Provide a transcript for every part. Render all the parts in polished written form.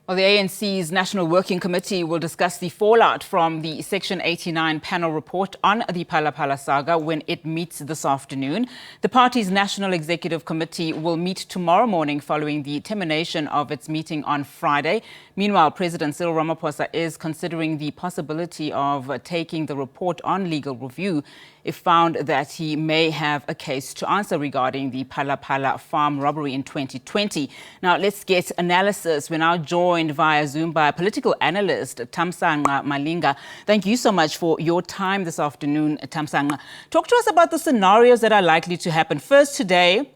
Well, the ANC's National Working Committee will discuss the fallout from the Section 89 panel report on the Phala Phala saga when it meets this afternoon. The party's National Executive Committee will meet tomorrow morning following the termination of its meeting on Friday. Meanwhile, President Cyril Ramaphosa is considering the possibility of taking the report on legal review if found that he may have a case to answer regarding the Phala Phala Farm robbery in 2020. Now, let's get analysis. We're now joined via Zoom by political analyst Thamsanqa Malinga. Thank you so much for your time this afternoon, Thamsanqa. Talk to us about the scenarios that are likely to happen. First today,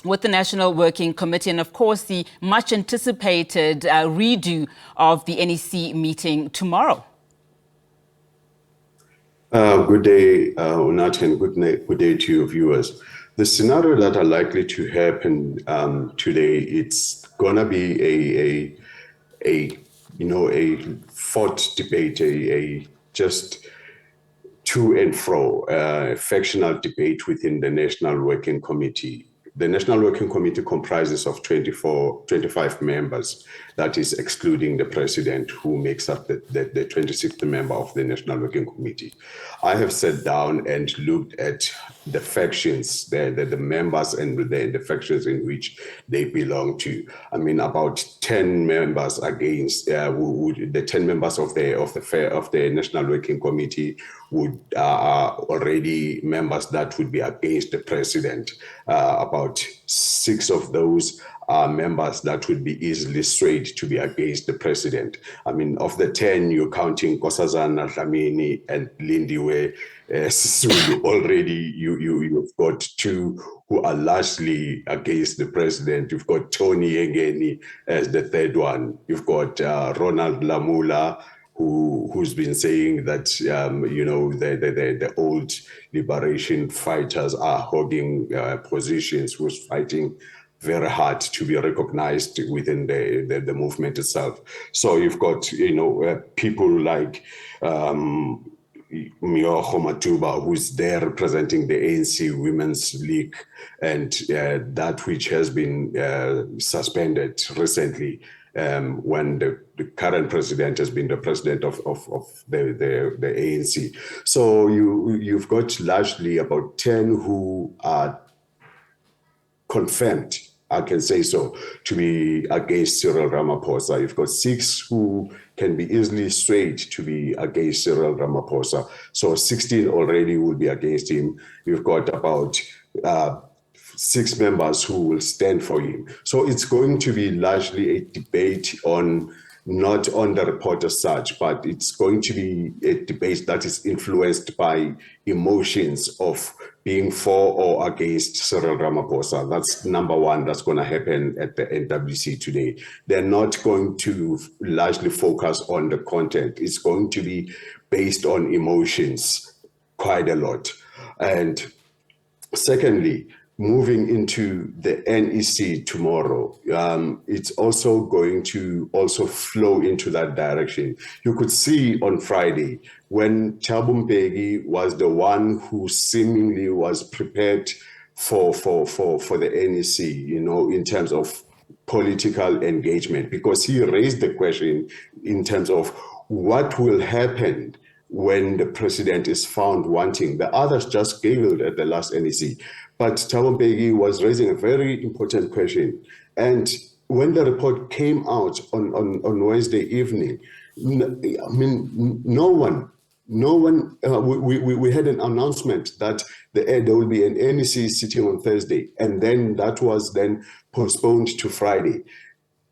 with the National Working Committee and, of course, the much-anticipated redo of the NEC meeting tomorrow. Good day, Unat, and good day to your viewers. The scenario that are likely to happen today, it's gonna be a fought debate, a just to and fro, factional debate within the National Working Committee. The National Working Committee comprises of 25 members, that is excluding the president, who makes up the 26th member of the National Working Committee. I have sat down and looked at the factions, the members and the factions in which they belong to. I mean, about 10 members against, the 10 members of the National Working Committee would already members that would be against the president. About 6 of those are members that would be easily swayed to be against the president. I mean, of the 10, you're counting Nkosazana, Dlamini, and Lindiwe. Already you've got 2 who are largely against the president. You've got Tony Yengeni as the 3rd one. You've got Ronald Lamula, who's been saying that the old liberation fighters are holding positions, who's fighting very hard to be recognized within the movement itself. So you've got people like Mioho Matuba, who's there representing the ANC Women's League, and that which has been suspended recently. When the current president has been the president of the ANC. So you've got largely about 10 who are confirmed, I can say so, to be against Cyril Ramaphosa. You've got 6 who can be easily swayed to be against Cyril Ramaphosa. So 16 already will be against him. You've got about 6 members who will stand for him. So it's going to be largely a debate not on the report as such, but it's going to be a debate that is influenced by emotions of being for or against Cyril Ramaphosa. That's number one that's going to happen at the NWC today. They're not going to largely focus on the content. It's going to be based on emotions quite a lot. And secondly, moving into the NEC tomorrow, it's also going to flow into that direction. You could see on Friday when Thabo Mbeki was the one who seemingly was prepared for the NEC, in terms of political engagement, because he raised the question in terms of what will happen when the president is found wanting. The others just giggled at the last NEC. But Thabo Mbeki was raising a very important question. And when the report came out on Wednesday evening, I mean, no one, we had an announcement that there will be an NEC sitting on Thursday, and then that was then postponed to Friday.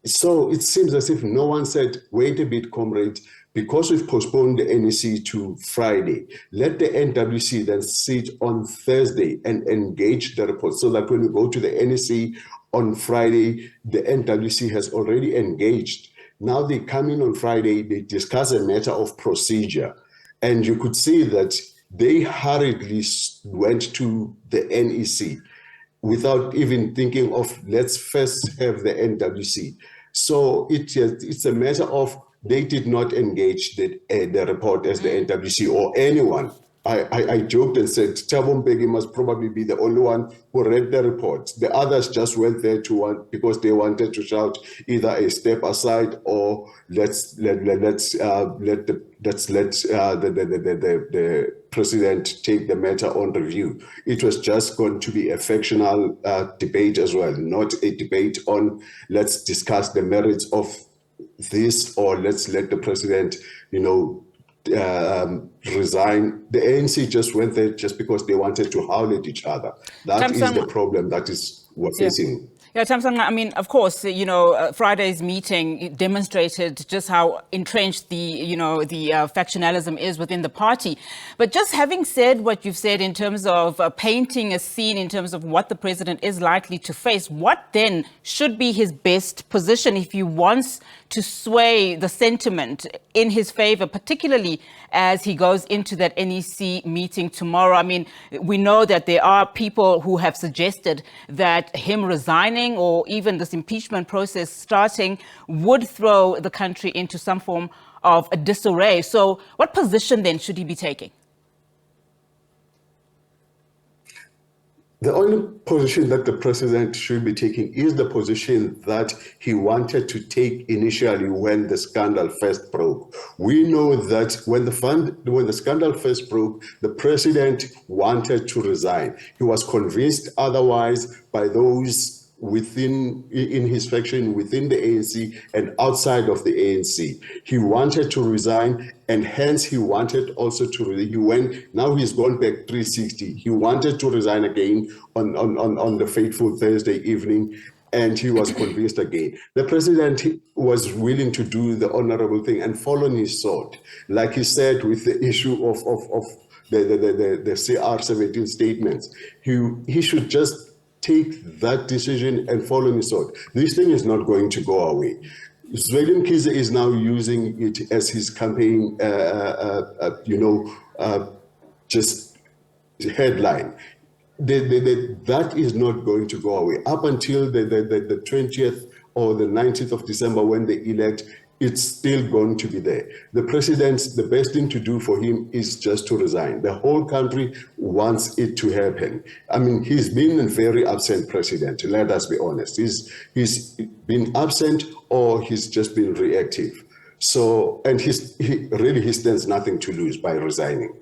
So it seems as if no one said, wait a bit, comrade, because we've postponed the NEC to Friday, let the NWC then sit on Thursday and engage the report, so that when we go to the NEC on Friday, the NWC has already engaged. Now they come in on Friday, they discuss a matter of procedure. And you could see that they hurriedly went to the NEC without even thinking of, let's first have the NWC. So it's a matter of, they did not engage the report as the NWC or anyone I joked and said, Thabo Mbeki must probably be the only one who read the report. The others just went there because they wanted to shout either a step aside or let's let the president take the matter on review. It was just going to be a factional debate as well, not a debate on let's discuss the merits of this or let's let the president, resign. The ANC just went there just because they wanted to howl at each other. That is the problem that we're facing. Yeah, Thamsanqa, I mean, of course, Friday's meeting demonstrated just how entrenched the factionalism is within the party. But just having said what you've said in terms of painting a scene in terms of what the president is likely to face, what then should be his best position if he wants to sway the sentiment in his favor, particularly as he goes into that NEC meeting tomorrow? I mean, we know that there are people who have suggested that him resigning or even this impeachment process starting would throw the country into some form of a disarray. So what position then should he be taking? The only position that the president should be taking is the position that he wanted to take initially when the scandal first broke. We know that when the scandal first broke, the president wanted to resign. He was convinced otherwise by those in his faction, within the ANC and outside of the ANC. He wanted to resign, and hence he wanted also now he's gone back 360. He wanted to resign again on the fateful Thursday evening, and he was convinced again. The president was willing to do the honorable thing and fall on his sword. Like he said with the issue of the CR17 statements, he should just take that decision and follow his sword. This thing is not going to go away. Zweli Mkhize is now using it as his campaign, just headline. That is not going to go away. Up until the 20th or the 19th of December when they elect, it's still going to be there. The president, the best thing to do for him is just to resign. The whole country wants it to happen. I mean, he's been a very absent president, let us be honest. He's been absent or he's just been reactive. So, and he stands nothing to lose by resigning.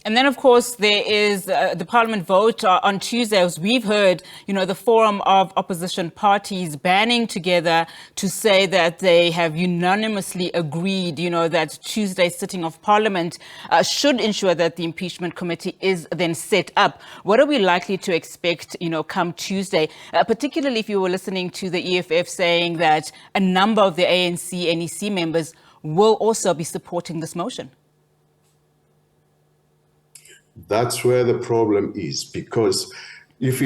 And then, of course, there is the parliament vote on Tuesday, as we've heard, the forum of opposition parties banding together to say that they have unanimously agreed, that Tuesday's sitting of parliament should ensure that the impeachment committee is then set up. What are we likely to expect, come Tuesday, particularly if you were listening to the EFF saying that a number of the ANC, NEC members will also be supporting this motion? That's where the problem is, because if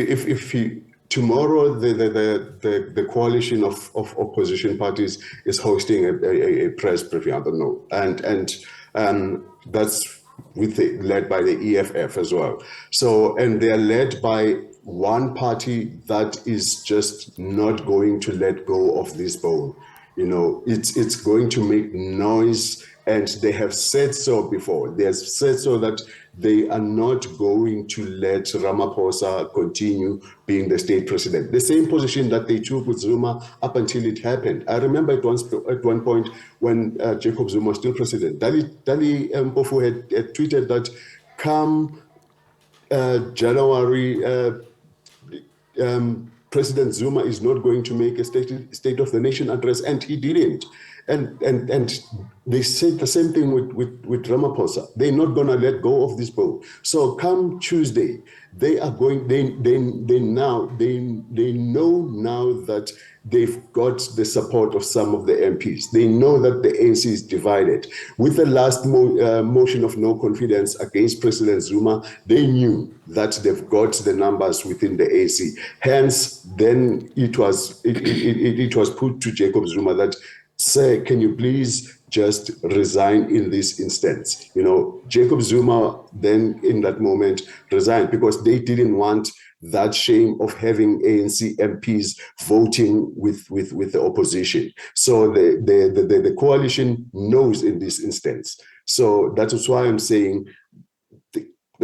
tomorrow the coalition of opposition parties is hosting a press briefing, I don't know, and that's led by the EFF as well. So, and they're led by one party that is just not going to let go of this bone. It's going to make noise, and they have said so before. They have said so that they are not going to let Ramaphosa continue being the state president. The same position that they took with Zuma up until it happened. I remember at one point when Jacob Zuma was still president, Dali Mpofu had tweeted that come January, President Zuma is not going to make a state of the nation address, and he didn't. And they said the same thing with Ramaphosa. They're not going to let go of this ball. So come Tuesday, they are going. They know now that they've got the support of some of the MPs. They know that the ANC is divided. With the last motion of no confidence against President Zuma, they knew that they've got the numbers within the ANC. Hence, then it was put to Jacob Zuma that, sir, can you please just resign in this instance? Jacob Zuma then in that moment resigned because they didn't want that shame of having ANC MPs voting with the opposition. So the coalition knows in this instance. So that is why I'm saying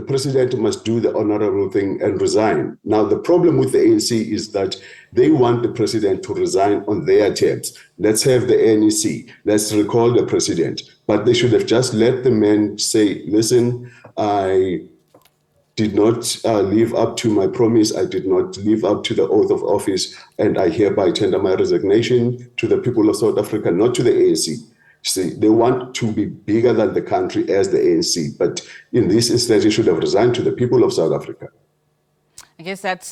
the president must do the honorable thing and resign. Now, the problem with the ANC is that they want the president to resign on their terms. Let's have the NEC. Let's recall the president. But they should have just let the man say, listen, I did not live up to my promise. I did not live up to the oath of office, and I hereby tender my resignation to the people of South Africa, not to the ANC. See, they want to be bigger than the country as the ANC, but in this instance, he should have resigned to the people of South Africa. I guess that's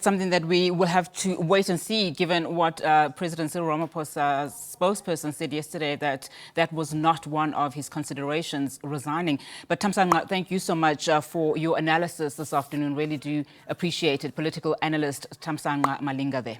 something that we will have to wait and see, given what President Cyril Ramaphosa's spokesperson said yesterday, that that was not one of his considerations, resigning. But Thamsanqa, thank you so much for your analysis this afternoon. Really do appreciate it. Political analyst Thamsanqa Malinga there.